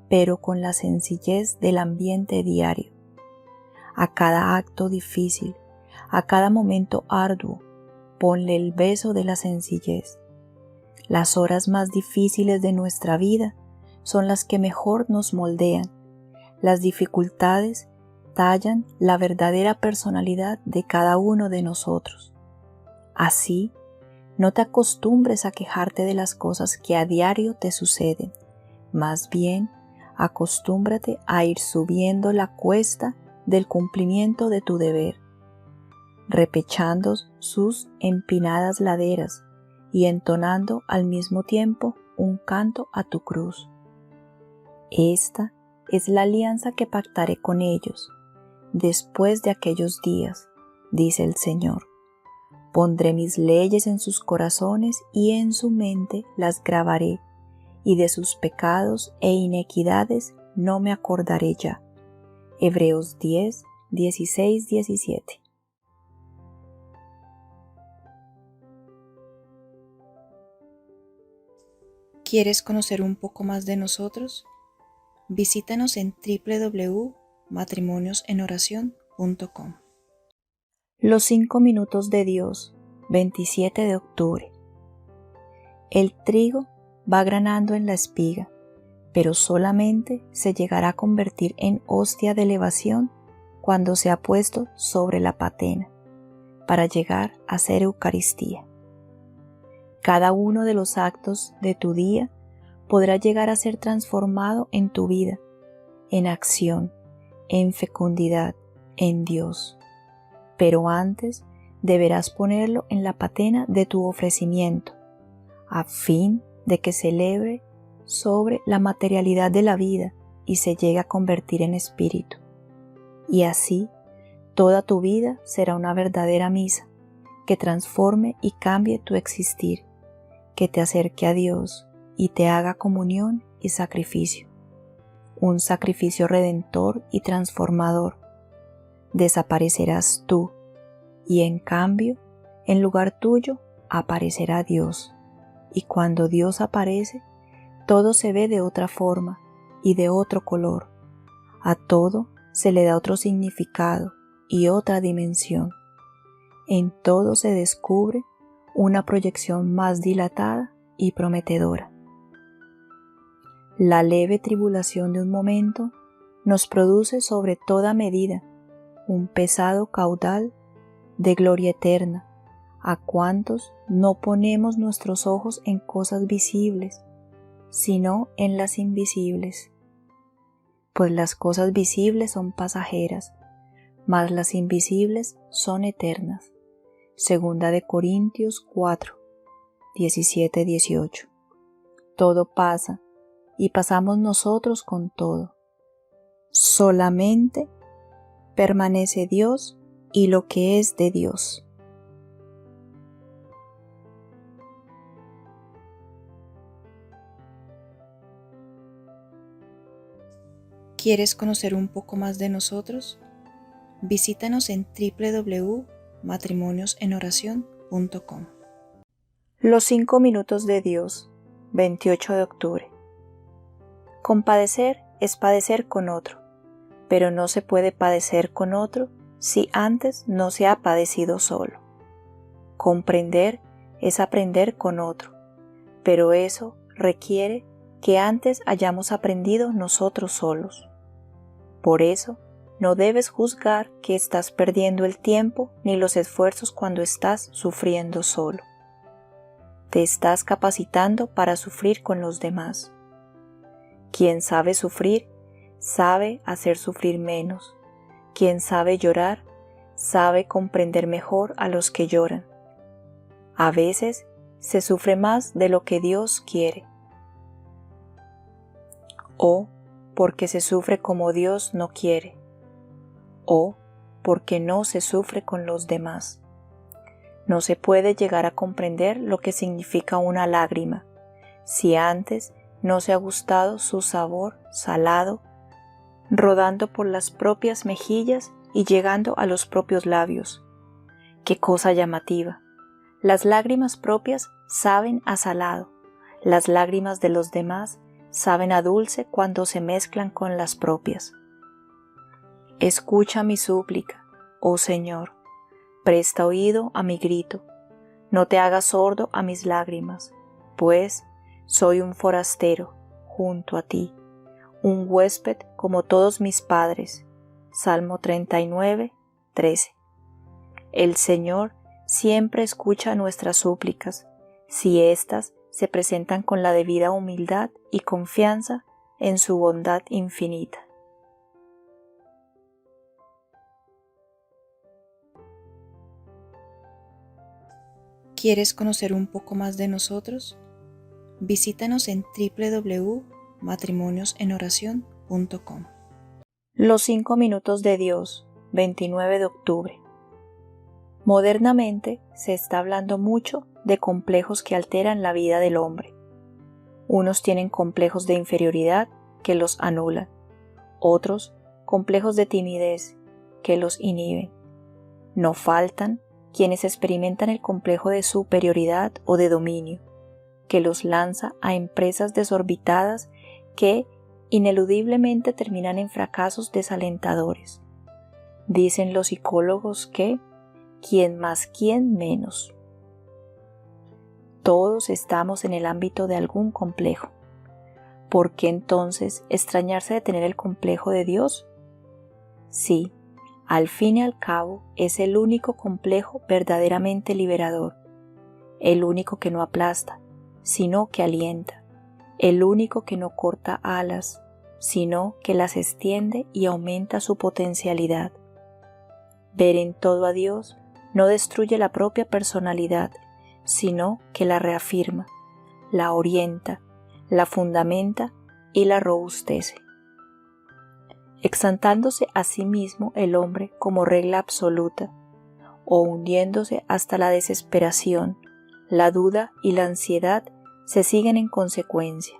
pero con la sencillez del ambiente diario. A cada acto difícil, a cada momento arduo, ponle el beso de la sencillez. Las horas más difíciles de nuestra vida son las que mejor nos moldean. Las dificultades tallan la verdadera personalidad de cada uno de nosotros. Así, no te acostumbres a quejarte de las cosas que a diario te suceden. Más bien, acostúmbrate a ir subiendo la cuesta del cumplimiento de tu deber, repechando sus empinadas laderas y entonando al mismo tiempo un canto a tu cruz. Esta es la alianza que pactaré con ellos después de aquellos días, dice el Señor. Pondré mis leyes en sus corazones y en su mente las grabaré, y de sus pecados e inequidades no me acordaré ya. Hebreos 10:16-17. ¿Quieres conocer un poco más de nosotros? Visítanos en www.matrimoniosenoracion.com. Los 5 minutos de Dios, 27 de octubre. El trigo va granando en la espiga, pero solamente se llegará a convertir en hostia de elevación cuando se ha puesto sobre la patena, para llegar a ser Eucaristía. Cada uno de los actos de tu día podrá llegar a ser transformado en tu vida, en acción, en fecundidad, en Dios. Pero antes deberás ponerlo en la patena de tu ofrecimiento, a fin de que celebre sobre la materialidad de la vida y se llegue a convertir en espíritu. Y así, toda tu vida será una verdadera misa, que transforme y cambie tu existir, que te acerque a Dios y te haga comunión y sacrificio. Un sacrificio redentor y transformador. Desaparecerás tú, y en cambio, en lugar tuyo, aparecerá Dios. Y cuando Dios aparece, todo se ve de otra forma y de otro color. A todo se le da otro significado y otra dimensión. En todo se descubre una proyección más dilatada y prometedora. La leve tribulación de un momento nos produce sobre toda medida un pesado caudal de gloria eterna, a cuantos no ponemos nuestros ojos en cosas visibles, sino en las invisibles. Pues las cosas visibles son pasajeras, mas las invisibles son eternas. Segunda de Corintios 4, 17-18. Todo pasa, y pasamos nosotros con todo. Solamente permanece Dios y lo que es de Dios. ¿Quieres conocer un poco más de nosotros? Visítanos en www.matrimoniosenoracion.com. Los 5 minutos de Dios, 28 de octubre. Compadecer es padecer con otro, pero no se puede padecer con otro si antes no se ha padecido solo. Comprender es aprender con otro, pero eso requiere que antes hayamos aprendido nosotros solos. Por eso, no debes juzgar que estás perdiendo el tiempo ni los esfuerzos cuando estás sufriendo solo. Te estás capacitando para sufrir con los demás. Quien sabe sufrir, sabe hacer sufrir menos. Quien sabe llorar, sabe comprender mejor a los que lloran. A veces se sufre más de lo que Dios quiere. O porque se sufre como Dios no quiere. O porque no se sufre con los demás. No se puede llegar a comprender lo que significa una lágrima, si antes no se ha gustado su sabor salado, rodando por las propias mejillas y llegando a los propios labios. ¡Qué cosa llamativa! Las lágrimas propias saben a salado, las lágrimas de los demás saben a dulce cuando se mezclan con las propias. Escucha mi súplica, oh Señor, presta oído a mi grito, no te hagas sordo a mis lágrimas, pues soy un forastero junto a ti, un huésped como todos mis padres. Salmo 39, 13. El Señor siempre escucha nuestras súplicas, si éstas se presentan con la debida humildad y confianza en su bondad infinita. ¿Quieres conocer un poco más de nosotros? Visítanos en www.matrimoniosenoracion.com. Los 5 minutos de Dios, 29 de octubre. Modernamente se está hablando mucho de complejos que alteran la vida del hombre. Unos tienen complejos de inferioridad que los anulan, otros complejos de timidez que los inhiben. No faltan quienes experimentan el complejo de superioridad o de dominio, que los lanza a empresas desorbitadas que ineludiblemente terminan en fracasos desalentadores. Dicen los psicólogos que quién más, quién menos. Todos estamos en el ámbito de algún complejo. ¿Por qué entonces extrañarse de tener el complejo de Dios? Sí, al fin y al cabo es el único complejo verdaderamente liberador, el único que no aplasta, sino que alienta, el único que no corta alas, sino que las extiende y aumenta su potencialidad. Ver en todo a Dios no destruye la propia personalidad, sino que la reafirma, la orienta, la fundamenta y la robustece. Exaltándose a sí mismo el hombre como regla absoluta, o hundiéndose hasta la desesperación, la duda y la ansiedad se siguen en consecuencia.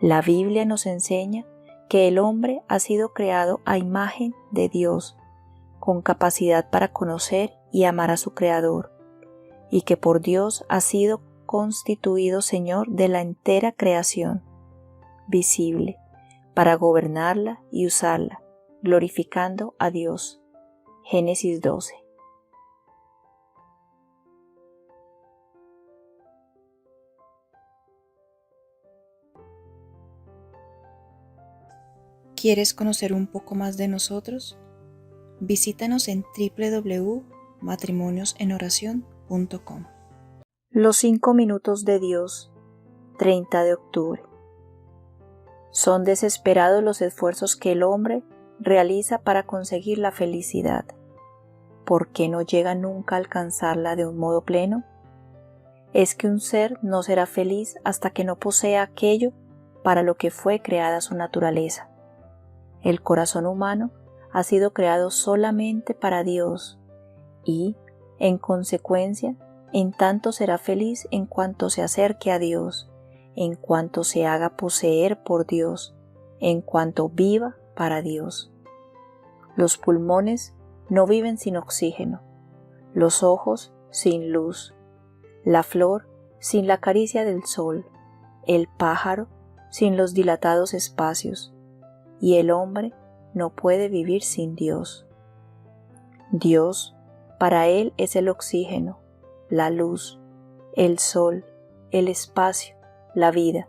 La Biblia nos enseña que el hombre ha sido creado a imagen de Dios, con capacidad para conocer y amar a su Creador, y que por Dios ha sido constituido Señor de la entera creación, visible, para gobernarla y usarla, glorificando a Dios. Génesis 12. ¿Quieres conocer un poco más de nosotros? Visítanos en www.matrimoniosenoracion.com. Los 5 minutos de Dios, 30 de octubre. Son desesperados los esfuerzos que el hombre realiza para conseguir la felicidad. ¿Por qué no llega nunca a alcanzarla de un modo pleno? Es que un ser no será feliz hasta que no posea aquello para lo que fue creada su naturaleza. El corazón humano ha sido creado solamente para Dios y, en consecuencia, en tanto será feliz en cuanto se acerque a Dios, en cuanto se haga poseer por Dios, en cuanto viva para Dios. Los pulmones no viven sin oxígeno, los ojos sin luz, la flor sin la caricia del sol, el pájaro sin los dilatados espacios, y el hombre no puede vivir sin Dios. Dios, para él, es el oxígeno, la luz, el sol, el espacio, la vida.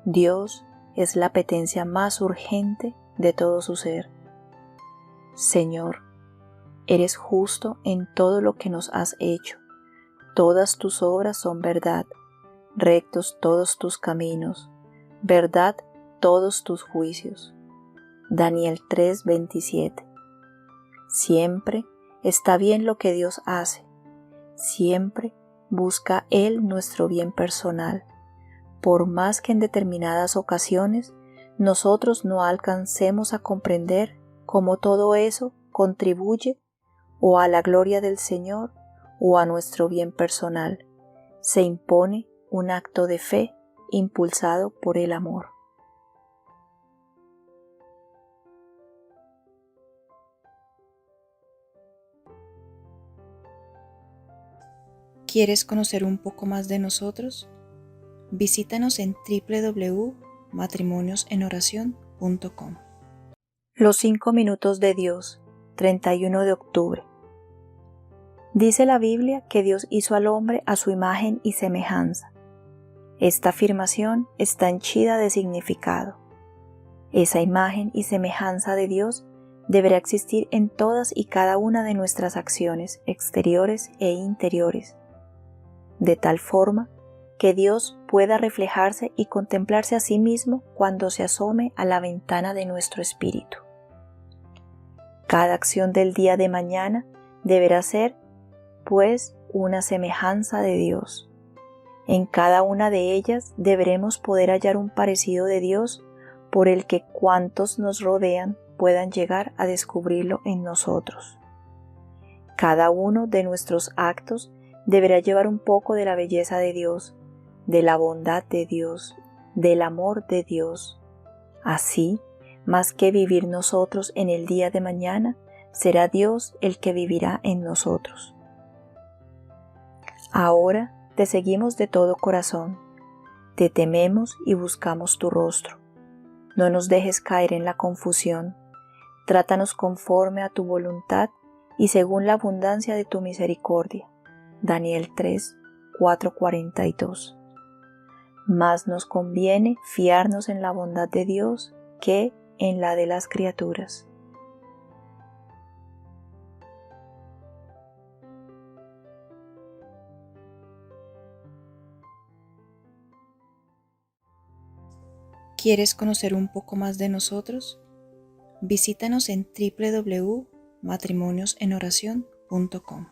Dios es la apetencia más urgente de todo su ser. Señor, eres justo en todo lo que nos has hecho. Todas tus obras son verdad, rectos todos tus caminos, verdad todos tus juicios. Daniel 3:27. Siempre está bien lo que Dios hace. Siempre busca Él nuestro bien personal, por más que en determinadas ocasiones nosotros no alcancemos a comprender cómo todo eso contribuye o a la gloria del Señor o a nuestro bien personal. Se impone un acto de fe impulsado por el amor. ¿Quieres conocer un poco más de nosotros? Visítanos en www.matrimoniosenoracion.com. Los 5 minutos de Dios, 31 de octubre. Dice la Biblia que Dios hizo al hombre a su imagen y semejanza. Esta afirmación está henchida de significado. Esa imagen y semejanza de Dios deberá existir en todas y cada una de nuestras acciones exteriores e interiores, de tal forma que Dios pueda reflejarse y contemplarse a sí mismo cuando se asome a la ventana de nuestro espíritu. Cada acción del día de mañana deberá ser, pues, una semejanza de Dios. En cada una de ellas deberemos poder hallar un parecido de Dios por el que cuantos nos rodean puedan llegar a descubrirlo en nosotros. Cada uno de nuestros actos deberá llevar un poco de la belleza de Dios, de la bondad de Dios, del amor de Dios. Así, más que vivir nosotros en el día de mañana, será Dios el que vivirá en nosotros. Ahora te seguimos de todo corazón, te tememos y buscamos tu rostro. No nos dejes caer en la confusión, trátanos conforme a tu voluntad y según la abundancia de tu misericordia. Daniel 3, 4:42. Más nos conviene fiarnos en la bondad de Dios que en la de las criaturas. ¿Quieres conocer un poco más de nosotros? Visítanos en www.matrimoniosenoracion.com.